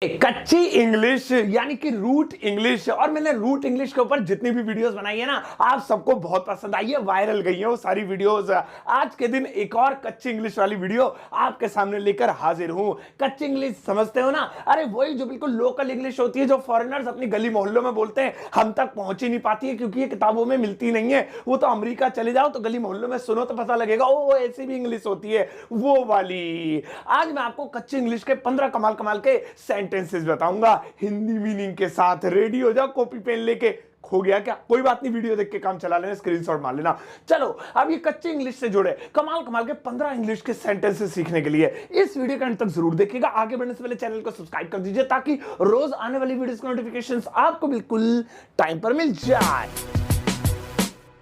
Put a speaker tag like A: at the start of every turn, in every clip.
A: कच्ची इंग्लिश यानी कि रूट इंग्लिश। और मैंने रूट इंग्लिश के ऊपर जितनी भी वीडियोस बनाई है ना, आप सबको बहुत पसंद आई है, वायरल गई है वो सारी वीडियोस। आज के दिन एक और कच्ची इंग्लिश वाली वीडियो आपके सामने लेकर हाजिर हूं। कच्ची इंग्लिश समझते हो ना? अरे वही जो बिल्कुल लोकल इंग्लिश होती है, जो फॉरेनर्स अपनी गली मोहल्लों में बोलते हैं, हम तक पहुंच ही नहीं पाती है क्योंकि ये किताबों में मिलती नहीं है। वो तो अमेरिका चले जाओ तो गली मोहल्लों में सुनो तो पता लगेगा, ओ ऐसी भी इंग्लिश होती है, वो वाली। आज मैं आपको कच्ची इंग्लिश के 15 कमाल कमाल के सेंटेंसेस बताऊंगा, हिंदी मीनिंग के साथ। रेडी हो जाओ, कॉपी पेन लेके। खो गया क्या? कोई बात नहीं, वीडियो देख के काम चला लेना, स्क्रीनशॉट मार लेना। चलो अब ये कच्ची इंग्लिश से जुड़े कमाल कमाल के 15 इंग्लिश के सेंटेंसेस सीखने के लिए इस वीडियो के अंत तक जरूर देखिएगा। आगे बढ़ने से पहले चैनल को सब्सक्राइब कर दीजिए ताकि रोज आने वाली वीडियोस के नोटिफिकेशंस आपको बिल्कुल टाइम पर मिल जाए।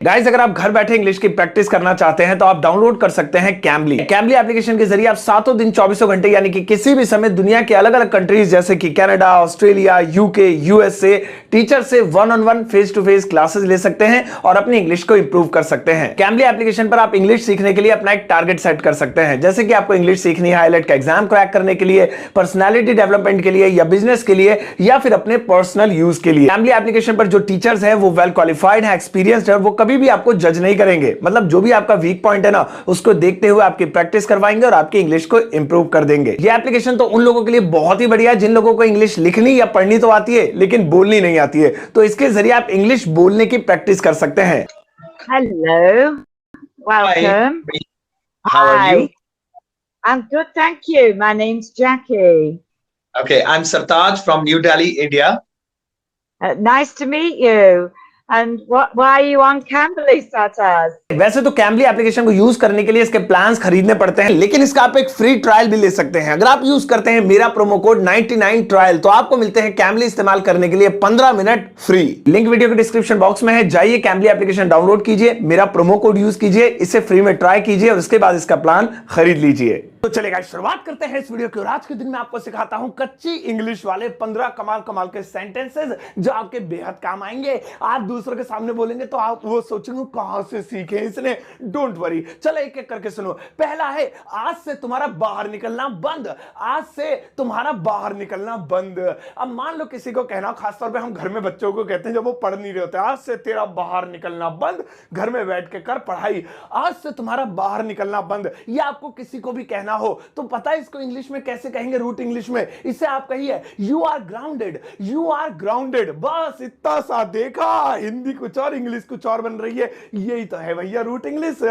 A: गाइस, अगर आप घर बैठे इंग्लिश की प्रैक्टिस करना चाहते हैं तो आप डाउनलोड कर सकते हैं कैम्बली। कैम्बली एप्लीकेशन के जरिए आप सातों दिन 24 घंटे यानी कि किसी भी समय दुनिया के अलग अलग कंट्रीज जैसे कि Canada, Australia, UK, USA teacher से 1-on-1 face to face classes ले सकते हैं और अपनी इंग्लिश को इंप्रूव कर सकते हैं। कैम्बली एप्लीकेशन पर आप इंग्लिश सीखने के लिए अपना एक टारगेट सेट कर सकते हैं, जैसे कि आपको इंग्लिश सीखनी है आईएलटीएस का एग्जाम क्रैक करने के लिए, पर्सनैलिटी डेवलपमेंट के लिए, या बिजनेस के लिए, या फिर अपने पर्सनल यूज के लिए। कैम्बली एप्लीकेशन पर जो टीचर्स हैं वो वेल क्वालिफाइड है, एक्सपीरियंस्ड है, वो कभी भी आपको जज नहीं करेंगे। मतलब जो भी आपका वीक पॉइंट है ना, उसको देखते हुए आपकी प्रैक्टिस करवाएंगे और आपकी इंग्लिश को इंप्रूव कर देंगे। ये एप्लीकेशन तो उन लोगों के लिए बहुत ही बढ़िया है जिन लोगों को इंग्लिश लिखनी या पढ़नी तो आती है लेकिन बोलनी नहीं आती है। तो इसके जरिए आप इंग्लिश बोलने की प्रैक्टिस कर सकते हैं।
B: Hello, welcome.
C: Hi. How are you?
B: I'm good, thank you. My name's Jackie.
C: Okay, I'm Sartaj from New Delhi, India.
B: Nice to meet you. And why are you on Cambly, Sartaj?
A: वैसे तो Cambly application को use करने के लिए इसके plans खरीदने पड़ते हैं, लेकिन इसका आप एक फ्री ट्रायल भी ले सकते हैं। अगर आप यूज करते हैं मेरा प्रोमो कोड 99 ट्रायल तो आपको मिलते हैं कैम्बली इस्तेमाल करने के लिए 15 मिनट फ्री। लिंक वीडियो के डिस्क्रिप्शन बॉक्स में है, जाइए कैम्बली एप्लीकेशन डाउनलोड कीजिए, मेरा प्रोमो कोड यूज कीजिए, इसे फ्री में ट्राई कीजिए और उसके बाद इसका प्लान खरीद लीजिए। तो चलेगा, शुरुआत करते हैं इस वीडियो की। और आज के दिन में आपको सिखाता हूं कच्ची इंग्लिश वाले 15 कमाल कमाल के सेंटेंसेस जो आपके बेहद काम आएंगे। आप दूसरों के सामने बोलेंगे तो आप वो सोचेंगे कहां से सीखे इसने। डोंट वरी, चलो एक एक करके सुनो। पहला है, आज से तुम्हारा बाहर निकलना बंद। आज से तुम्हारा बाहर निकलना बंद। अब मान लो किसी को कहना, खासतौर पे हम घर में बच्चों को कहते हैं जब वो पढ़ नहीं रहे होते, आज से तेरा बाहर निकलना बंद, घर में बैठ के कर पढ़ाई। आज से तुम्हारा बाहर निकलना बंद। या आपको किसी को भी कहना हो तो पता है इसको इंग्लिश में कैसे कहेंगे? रूट इंग्लिश में इसे आप कहिए you are grounded. You are grounded. बस इतना सा देखा, हिंदी कुछ और इंग्लिश कुछ और बन रही है। यही तो है भैया root English.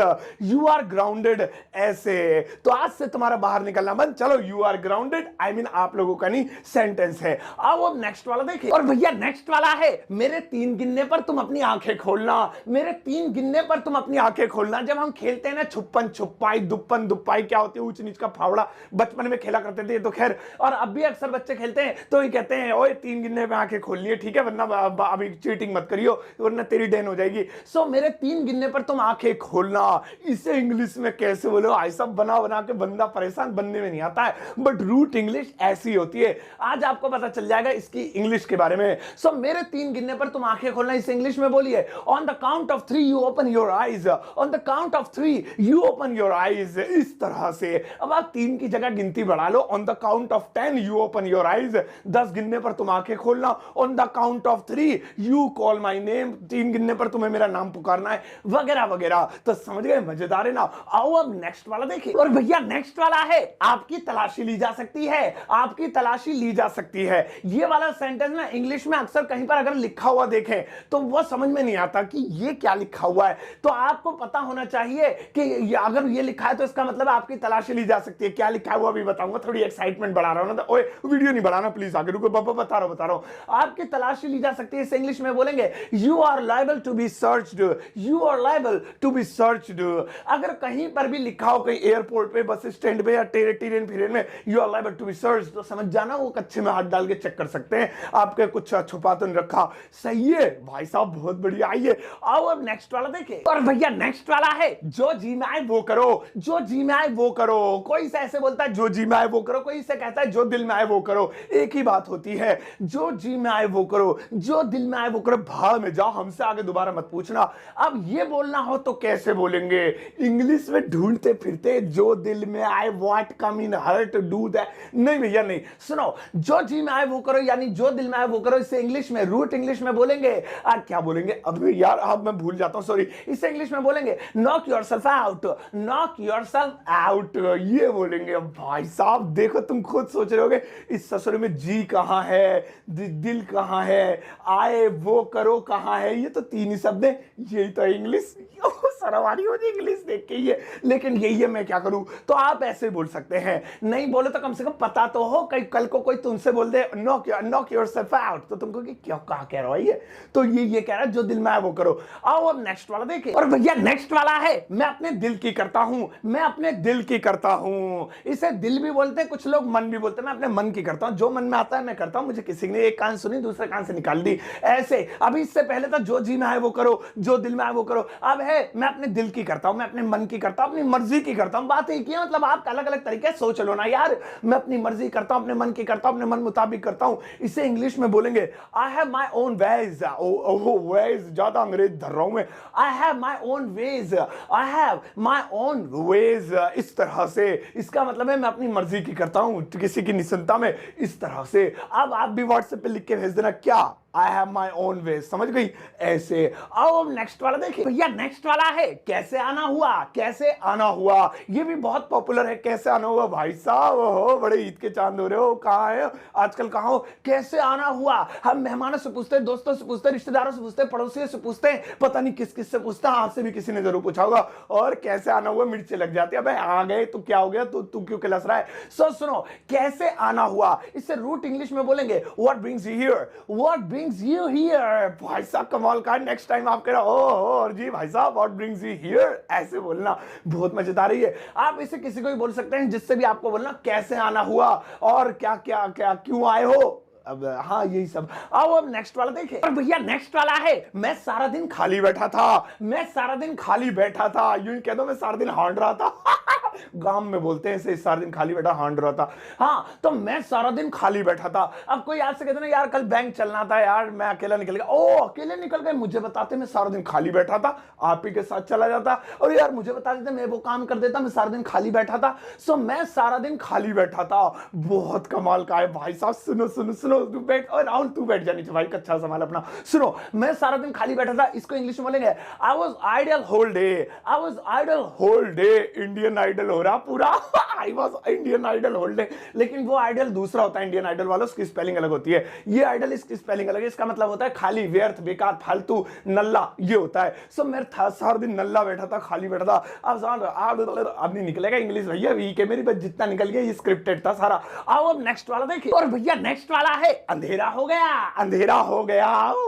A: You are grounded ऐसे। तो आज से तुम्हारा बाहर निकलना बंद। चलो you are grounded I mean आप लोगों का नहीं सेंटेंस है। अब नेक्स्ट वाला देखिए। और भैया नेक्स्ट वाला है, मेरे 3 गिनने पर तुम अपनी आंखें खोलना। मेरे 3 गिनने पर तुम अपनी आंखें खोलना। जब हम खेलते हैं ना छुपन छुपाई, दुप्पन दुप्पाई, क्या होती है, ऊंच नीच का फावड़ा, बचपन में खेला करते थे तो खैर, और अब भी अक्सर बच्चे खेलते हैं तो ये कहते हैं ओए 3 गिनने पे आंखें खोलनी है, ठीक है, वरना अभी चीटिंग मत करियो वरना तेरी डेन हो जाएगी। सो मेरे 3 गिनने पर तुम आंखें खोलना। इसे इंग्लिश में कैसे बोलो? आई सब बना बना के बंदा परेशान, बनने में नहीं आता है, बट रूट इंग्लिश ऐसी होती है। आज आपको पता चल जाएगा इसकी इंग्लिश के बारे में। सो मेरे 3 गिनने पर तुम आंखें खोलना, इसे इंग्लिश में बोलिए on the count of 3 you open your eyes. On the count of 3 you open your eyes. इस तरह से अब आप 3 की जगह गिनती बढ़ा लो। On the count of 10 you open your eyes. 10 गिनने पर तुम आंखें खोलना। On the count of 3 you call my name. 3 गिनने पर तुम्हें मेरा नाम पुकारना है, वगैरह वगैरह। तो समझ गए? मजेदार है ना? आओ अब नेक्स्ट वाला देखिए। और भैया नेक्स्ट वाला है, आपकी तलाशी ली जा सकती है। आपकी तलाशी ली जा सकती है। ये वाला सेंटेंस ना इंग्लिश में अक्सर कहीं पर अगर लिखा हुआ देखें तो वो समझ में नहीं आता कि ये क्या लिखा हुआ है। तो आपको पता होना चाहिए कि अगर ये लिखा है तो इसका मतलब आपकी तलाशी ली जा सकती है। क्या लिखा है वो अभी बताऊंगा, थोड़ी एक्साइटमेंट बढ़ा रहा हूं ना। ओए वीडियो नहीं बढ़ाना प्लीज, आगे रुको, बता रहा हूं। आपकी तलाशी ली जा सकती है, इसे इंग्लिश में बोलेंगे you are liable to be searched. You are liable to be searched. अगर कहीं पर भी लिखा हो, कहीं एयरपोर्ट पे, बस स्टैंड पे या ट्रेन फिरेन में you are liable to be searched, तो समझ जाना वो कच्चे में हाथ डाल के चेक कर सकते हैं आपके कुछ छुपा तो नहीं रखा। सही है भाई साहब, बहुत बढ़िया। आइए आओ अब नेक्स्ट वाला देखिए। और भैया नेक्स्ट वाला है, जो जी में आए वो करो। जो जी में आए वो करो। कोई इसे ऐसे बोलता है जो जी में आए वो करो, कोई इसे कहता है जो दिल में आए वो करो। एक ही बात होती है, जो जी में आए वो करो, जो दिल में आए वो करो। भाड़ में जाओ, हमसे आगे दोबारा मत पूछना। अब ये बोलना हो तो कैसे बोलेंगे? इंग्लिश में ढूंढते फिरते जो दिल में आए, what come in heart do that. नहीं भैया नहीं, सुनो, जो जी में आए वो करो यानी जो दिल में आए वो करो, इसे इंग्लिश में, रूट इंग्लिश में बोलेंगे। क्या बोलेंगे अब यार, अब मैं भूल जाता हूं, सॉरी। इसे इंग्लिश में बोलेंगे knock yourself out, knock yourself out, ये बोलेंगे। भाई साहब देखो, तुम खुद सोच रहे होगे इस ससुर में जी कहां है, दिल कहां है, आए वो करो कहां है? ये तो तीन ही शब्द है, यही तो इंग्लिश। सरवारी हो जी इंग्लिश देख के ये, लेकिन यही है, मैं क्या करूं? तो आप ऐसे बोल सकते हैं, नहीं बोले तो कम से कम पता तो हो। कहीं कल को कोई तुमसे बोल दे नॉक योरसेल्फ आउट, तो तुमको कि क्या कहा कह रहा है ये? तो ये कह रहा है जो दिल में आए वो करो। आओ अब नेक्स्ट वाला देखें। और भैया नेक्स्ट वाला है मैं अपने दिल की करता हूं, मैं अपने दिल की करता हूं। इसे दिल भी बोलते हैं, कुछ लोग मन भी बोलते हैं। मैं अपने मन की करता हूं, जो मन में आता है मैं करता हूं। मुझे किसी ने एक कान सुनी दूसरे कान से निकाल दी, ऐसे। अभी इससे पहले था जो जी में आए वो करो, जो दिल में आए वो करो। अब है मैं अपने दिल की करता हूं, मैं अपने मन की करता हूं, अपनी मर्जी की करता हूं। बात एक ही है, मतलब आप अलग अलग तरीके से सोच लो ना यार। मैं अपनी मर्जी करता हूं, अपने मन की करता हूं, अपने मन मुताबिक करता हूं। इसे इंग्लिश में बोलेंगे I have my own ways. Ways ज्यादा अंग्रेज धर रहा हूं मैं। I have my own ways, I have my own ways, इस तरह से। इसका मतलब है मैं अपनी मर्जी की करता हूं, किसी की निसंता में, इस तरह से। अब आप भी व्हाट्सएप पे लिख के भेज देना क्या आई हैव माई ओन वे, समझ गई? ऐसे। आओ अब नेक्स्ट वाला देखिए भैया। नेक्स्ट वाला है कैसे आना हुआ, कैसे आना हुआ। ये भी बहुत पॉपुलर है, कैसे आना हुआ। भाई साहब हो, बड़े ईद के चांद हो रहे हो, कहाँ है आजकल, कहाँ हो? कैसे आना हुआ। हम मेहमानों से पूछते हैं, दोस्तों से पूछते हैं, रिश्तेदारों से पूछते हैं, पड़ोसियों से पूछते हैं, पता नहीं किस किस से पूछते हैं। आपसे भी किसी ने जरूर पूछा होगा। और कैसे आना हुआ मिर्ची लग जाती है, भाई आ गए तो क्या हो गया, तू क्यों किलस रहा है? सुनो, कैसे आना हुआ, इससे रूट इंग्लिश में बोलेंगे what brings you here, what brings you here। भाई साहब कमाल का। नेक्स्ट टाइम आप कह रहे हो और जी भाई साहब व्हाट ब्रिंग्स यू हियर, ऐसे बोलना बहुत मजेदार है। आप इसे किसी को भी बोल सकते हैं जिससे भी आपको बोलना कैसे आना हुआ और क्या क्या क्या क्यों आए हो। अब हाँ यही सब। आओ अब नेक्स्ट वाला देखें। और भैया नेक्स्ट वाला है मैं सारा दिन खाली बैठा था, मैं सारा दिन खाली बैठा था। यूं ही कह दो मैं सारा दिन हांड रहा था। गांव में बोलते हैं इसे, सारा दिन खाली बैठा हांड रहा था। हाँ तो मैं सारा दिन खाली बैठा था। अब कोई आपसे कहते ना यार कल बैंक चलना था यार, मैं अकेला निकल गया। ओ अकेले निकल गए, मुझे बताते मैं सारा दिन खाली बैठा था, आप ही के साथ चला जाता। और यार मुझे बता देते मैं वो काम कर देता, मैं सारा दिन खाली बैठा था। सो मैं सारा दिन खाली बैठा था। बहुत कमाल का है भाई साहब। सुनो सुनो सुनो, तू बैठ, और राहुल तू बैठ जानी चाहिए भाई, कच्चा संभाल अपना। सुनो, मैं सारा दिन खाली बैठा था, इसको इंग्लिश में बोलेंगे I was idle whole day, I was idle whole day. Indian Idol हो रहा पूरा। I was Indian Idol whole day, लेकिन वो आइडल दूसरा होता है इंडियन आइडल वालों, उसकी स्पेलिंग अलग होती है। ये आइडल इसकी स्पेलिंग अलग है। इसका मतलब होता है खाली, व्यर्थ, बेकार, फालतू, नल्ला, ये होता है। सो मैं सारा दिन नल्ला बैठा था, खाली बैठा था। अब नहीं निकलेगा इंग्लिश भैया, वीक है मेरी, बस जितना निकल गया ये स्क्रिप्टेड था सारा। आओ अब नेक्स्ट वाला देखिए। और भैया नेक्स्ट वाला है अंधेरा हो गया, अंधेरा हो गया।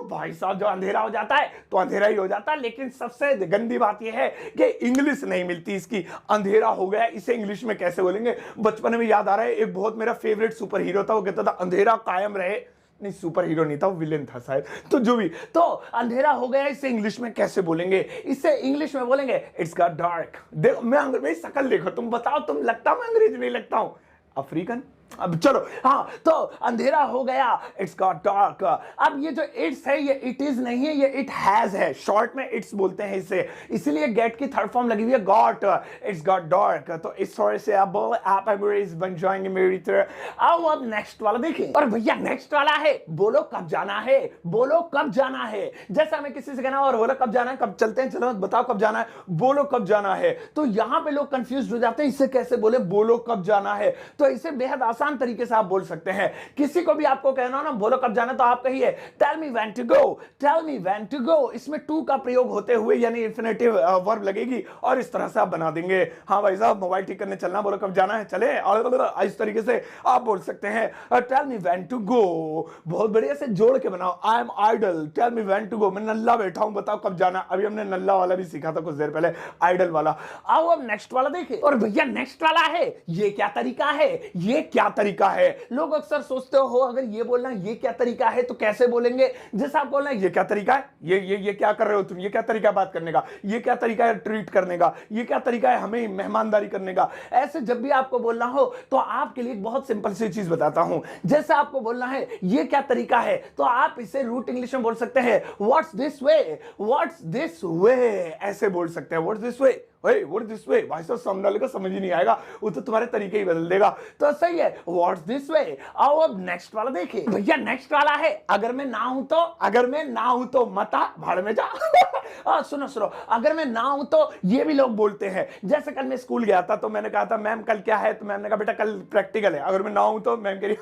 A: भाई साहब जो अंधेरा हो जाता है तो अंधेरा ही हो जाता है, लेकिन सबसे गंदी बात यह है कि इंग्लिश नहीं मिलती इसकी। अंधेरा हो गया, इसे इंग्लिश में कैसे बोलेंगे? बचपन में याद आ रहा है, एक बहुत मेरा फेवरेट सुपर हीरो था, वो कहता था अंधेरा कायम रहे। नहीं सुपर हीरो नहीं था, वो विलेन था शायद, तो जो भी। तो अंधेरा हो गया, इसे इंग्लिश में कैसे बोलेंगे? इसे इंग्लिश में बोलेंगे इट्स गॉट डार्क। देखो मैं मेरी शक्ल देखो, तुम बताओ, तुम लगता मैं अंग्रेज नहीं लगता हूं, अफ्रीकन। अब चलो हाँ, तो अंधेरा हो गया, इट्स गॉट डार्क। अब ये जो इट्स है ये इट इज नहीं है, ये इट हैज है। शॉर्ट में इट्स बोलते हैं इसे, इसीलिए गेट की थर्ड फॉर्म लगी हुई है गॉट। इट्स गॉट डार्क, तो इस तरह से आप अंग्रेज बन जाएंगे मेरी तरह। आओ अब नेक्स्ट वाला देखिए। और भैया नेक्स्ट वाला है बोलो कब जाना है, बोलो कब जाना है। जैसा हमें किसी से कहना और बोलो कब जाना है, कब चलते हैं, चलो बताओ कब जाना है, बोलो कब जाना है। तो यहां पे लोग कंफ्यूज हो जाते हैं, इसे कैसे बोले बोलो कब जाना है। तो इसे बेहद आसान तरीके से आप बोल सकते हैं। किसी को भी आपको कहना हो ना बोलो कब जाना, तो आप कहिए tell me when to go, tell me when to go. इसमें टू का प्रयोग होते हुए यानी इंफिनिटिव वर्ब लगेगी और इस तरह से आप बना देंगे। हाँ भाई साहब मोबाइल ठीक करने चलना, बोलो कब जाना है, चले। और इस तरीके से आप बोल सकते हैं tell me when to go. बहुत बढ़िया से जोड़ के बनाओ। I am idle, tell me when to go. मैं नल्ला बैठा हूं, बताओ कब जाना। अभी हमने नल्ला वाला भी सीखा था कुछ देर पहले, आइडल वाला। आओ अब नेक्स्ट वाला देखिए। और भैया नेक्स्ट वाला है ये क्या तरीका है, ये क्या तरीका है। लोग अक्सर सोचते हो अगर ये बोलना ये क्या तरीका है तो कैसे बोलेंगे। जैसे आप बोलना ये क्या तरीका है, ये क्या कर रहे हो तुम, ये क्या तरीका बात करने का, ये क्या तरीका है ट्रीट करने का, ये क्या तरीका है हमें मेहमानदारी करने का। ऐसे जब भी आपको बोलना हो तो आपके लिए एक बहुत सिंपल सी चीज बताता हूं। जैसे आपको बोलना है ये क्या तरीका है तो आप इसे रूट इंग्लिश में बोल सकते हैं what's this way, what's this way, ऐसे बोल सकते हैं what's this way. What this way भाई साहब सामने वाले को समझ ही नहीं आएगा, वो तो तुम्हारे तरीके ही बदल देगा। तो सही है व्हाट्स दिस वे। आओ अब नेक्स्ट वाला देखिए भैया, नेक्स्ट वाला है अगर मैं ना हूं तो, अगर मैं ना हूं तो मता भाड़ में जा। सुनो सुनो, अगर मैं ना हूं तो ये भी लोग बोलते हैं। जैसे कल मैं स्कूल गया था तो मैंने कहा था मैम कल क्या है, तो मैम ने कहा बेटा कल प्रैक्टिकल है। अगर मैं ना हूं तो मैम कह रही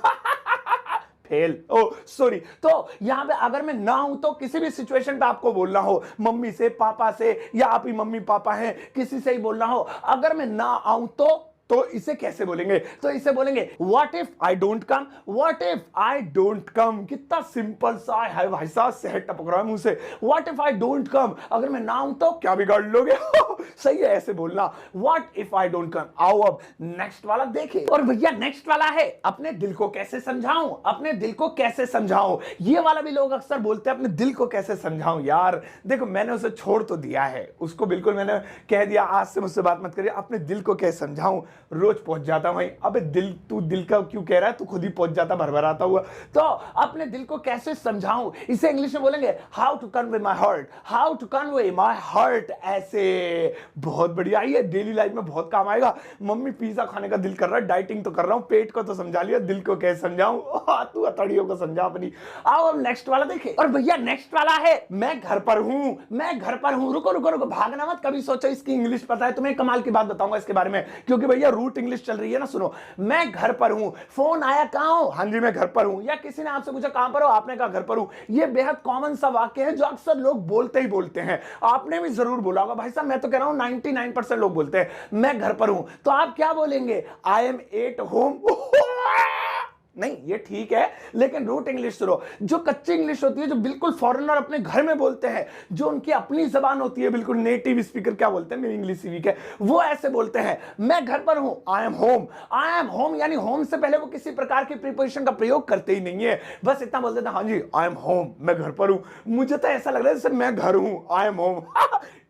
A: फेल, ओ सॉरी। तो यहां पे अगर मैं ना हूं तो किसी भी सिचुएशन पे आपको बोलना हो, मम्मी से पापा से या आप ही मम्मी पापा हैं किसी से ही बोलना हो, अगर मैं ना आऊं तो इसे कैसे बोलेंगे, तो इसे बोलेंगे what if I don't come, what if I don't come. कितना सिंपल सा है भाई साहब, शहद टपक रहा है मुंह से। What if I don't come, अगर मैं ना आऊं तो क्या बिगाड़ लोगे। सही है ऐसे बोलना what if I don't come. आओ अब नेक्स्ट वाला देखें। और भैया नेक्स्ट वाला है अपने दिल को कैसे समझाऊं, अपने दिल को कैसे समझाऊं। ये वाला भी लोग अक्सर बोलते हैं अपने दिल को कैसे समझाऊं। यार देखो मैंने उसे छोड़ तो दिया है, उसको बिल्कुल मैंने कह दिया आज से मुझसे बात मत करिए, अपने दिल को कैसे समझाऊं। रोज पहुंच जाता वहीं, अबे दिल तू दिल का क्यों कह रहा है, तू खुद ही पहुंच जाता भरभराता हुआ। तो अपने दिल को कैसे समझाऊं, इसे इंग्लिश में बोलेंगे how to convey my heart, how to convey my heart. ऐसे बहुत बढ़िया, ये डेली लाइफ में बहुत काम आएगा। मम्मी पिज्जा खाने का दिल कर रहा है, डाइटिंग तो कर रहा हूं, पेट को तो समझा लिया, दिल को कैसे समझाऊं। तू अतड़ियों को समझा अपनी। आओ अब नेक्स्ट वाला देखें। और भैया नेक्स्ट वाला है मैं घर पर हूं, मैं घर पर हूं। रुको रुको रुको, भागना मत, कभी सोचो इसकी इंग्लिश पता है तुम्हें, कमाल की बात बताऊंगा इसके बारे में, क्योंकि भैया रूट इंग्लिश चल रही है ना। सुनो, मैं घर पर हूं, फोन आया कहां हो, हाँ जी मैं घर पर हूं, या किसी ने आपसे पूछा कहां पर हो, आपने कहा घर पर हूं। यह बेहद कॉमन सा वाक्य है जो अक्सर लोग बोलते ही बोलते हैं। आपने भी जरूर बोला होगा भाई साहब, मैं तो कह रहा हूं 99% लोग बोलते हैं मैं घर पर हूं। तो आप क्या बोलेंगे, आई एम एट होम। नहीं ये ठीक है, लेकिन रूट इंग्लिश सुनो, जो कच्ची इंग्लिश होती है, जो बिल्कुल फॉरेनर अपने घर में बोलते हैं, जो उनकी अपनी जबान होती है, बिल्कुल नेटिव स्पीकर क्या बोलते हैं, मेरी इंग्लिश वीक है, वो ऐसे बोलते हैं मैं घर पर हूं, I am home. I am home यानी होम से पहले वो किसी प्रकार की प्रीपोजिशन का प्रयोग करते ही नहीं है, बस इतना बोल देते हैं हाँ जी आई एम होम, मैं घर पर हूं। मुझे तो ऐसा लग रहा है जैसे मैं घर हूं, आई एम होम।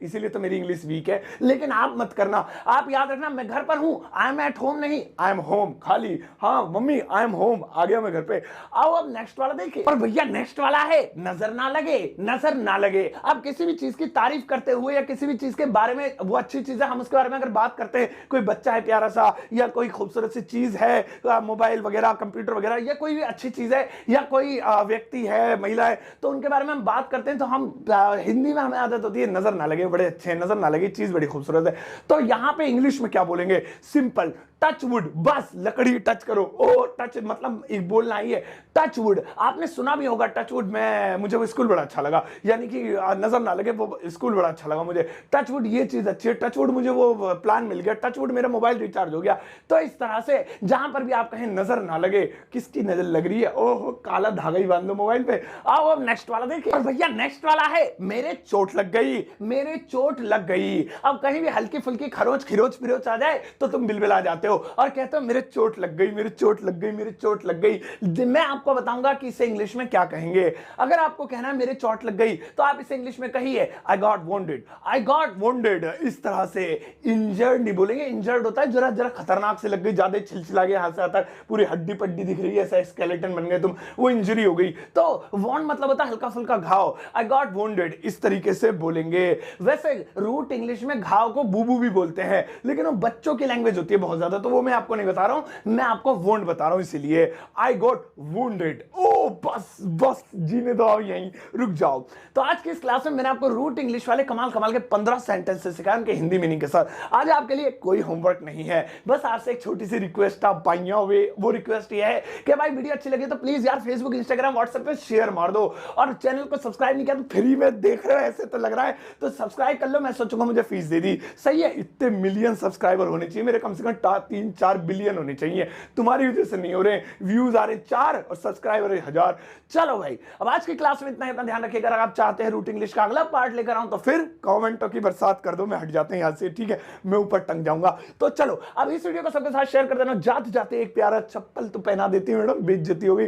A: इसीलिए तो मेरी इंग्लिश वीक है, लेकिन आप मत करना, आप याद रखना मैं घर पर हूं, आई एम एट होम नहीं, आई एम होम खाली। हाँ मम्मी आई एम होम, आ गया मैं घर पे। आओ अब नेक्स्ट वाला देखिए। और भैया नेक्स्ट वाला है नजर ना लगे, नजर ना लगे। अब किसी भी चीज की तारीफ करते हुए या किसी भी चीज के बारे में, वो अच्छी चीज है, हम उसके बारे में अगर बात करते हैं, कोई बच्चा है प्यारा सा, या कोई खूबसूरत सी चीज है, मोबाइल वगैरह कंप्यूटर वगैरह, या कोई भी अच्छी चीज है, या कोई व्यक्ति है महिला है, तो उनके बारे में हम बात करते हैं तो हम हिंदी में हमें आदत होती है नजर ना लगे, बड़े अच्छे हैं, नजर ना लगे, चीज बड़ी खूबसूरत है। तो यहां पे इंग्लिश में क्या बोलेंगे, सिंपल टच वुड, बस लकड़ी टच करो। ओ टच मतलब एक बोलना ही है टच वुड। आपने सुना भी होगा टच वुड, मैं मुझे वो स्कूल बड़ा अच्छा लगा, यानी कि नजर ना लगे, वो स्कूल बड़ा अच्छा लगा मुझे। टच वुड ये चीज अच्छी है, टच वुड मुझे वो प्लान मिल गया, टच वुड मेरा मोबाइल रिचार्ज हो गया। तो इस तरह से जहां पर भी आप कहें नजर ना लगे, किसकी नजर लग रही है, ओहो काला धागा ही बांध लो मोबाइल पे। आओ अब नेक्स्ट वाला देखिए। और भैया नेक्स्ट वाला है मेरे चोट लग गई, मेरे चोट लग गई। अब कहीं भी हल्की फुल्की खरोच खिरोच पिरोच आ जाए तो तुम बिलबिला जाते हो और कहते हो मेरे चोट लग गई, मेरे चोट लग गई, मेरे चोट लग गई। मैं आपको बताऊंगा कि इसे इंग्लिश में क्या कहेंगे। अगर आपको कहना है मेरे चोट लग गई, तो आप इसे इंग्लिश में कहिए I got wounded, I got wounded. इस तरह से इंजर्ड नहीं बोलेंगे, इंजर्ड होता है जरा जरा खतरनाक से लग गई, ज्यादा छिलछिला गया, हाथ से आता है, पूरी हड्डी पड्डी दिख रही है, ऐसा स्केलेटन बन गए तुम, वो इंजरी हो गई। तो वोंड मतलब होता है हल्का फुल्का घाव, आई गॉट वोंडेड, इस तरीके से बोलेंगे। वैसे रूट इंग्लिश में घाव को बूबू भी बोलते हैं, लेकिन वो बच्चों की लैंग्वेज होती है बहुत ज्यादा, तो वो मैं आपको नहीं बता रहा हूं, मैं आपको वोंड बता रहा हूं, इसीलिए आई गॉट वोंडेड। ओ बस बस जीने दो, आओ यहीं रुक जाओ। तो आज की इस क्लास में मैंने आपको रूट इंग्लिश वाले कमाल कमाल के 15 सेंटेंसेस सिखाए, उनके हिंदी मीनिंग के साथ। आज आपके लिए कोई होमवर्क नहीं है, बस आपसे एक छोटी सी रिक्वेस्ट आप पाइया हुए, वो रिक्वेस्ट ये है कि भाई वीडियो अच्छी लगी तो प्लीज यार फेसबुक इंस्टाग्राम व्हाट्सएप पे शेयर मार दो, और चैनल को सब्सक्राइब नहीं किया तो फ्री में देख रहे हो ऐसे तो लग रहा है, तो सब्सक्राइब कर लो। मैं सोचूंगा मुझे फीस दे दी, सही है, इतने मिलियन सब्सक्राइबर होने चाहिए मेरे, कम से कम 3-4 बिलियन होने चाहिए, तुम्हारी वजह से नहीं हो रहे, व्यूज आ रहे 4 और सब्सक्राइबर 1000। 2000। चलो भाई, अब आज की क्लास में इतना ही। अपना ध्यान रखिएगा। अगर आप चाहते हैं रूट इंग्लिश का अगला पार्ट लेकर आऊं तो फिर कमेंटों की बरसात कर दो, मैं हट जाते हैं यहां से, ठीक है, मैं ऊपर टंग जाऊंगा। तो चलो अब इस वीडियो को सबके साथ शेयर कर देना। जाते जाते एक प्यारा चप्पल तो पहना देती हूँ मैडम, बेइज्जती हो गई,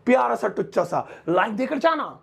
A: प्यारा सा टुच्चा सा लाइक देकर जाना।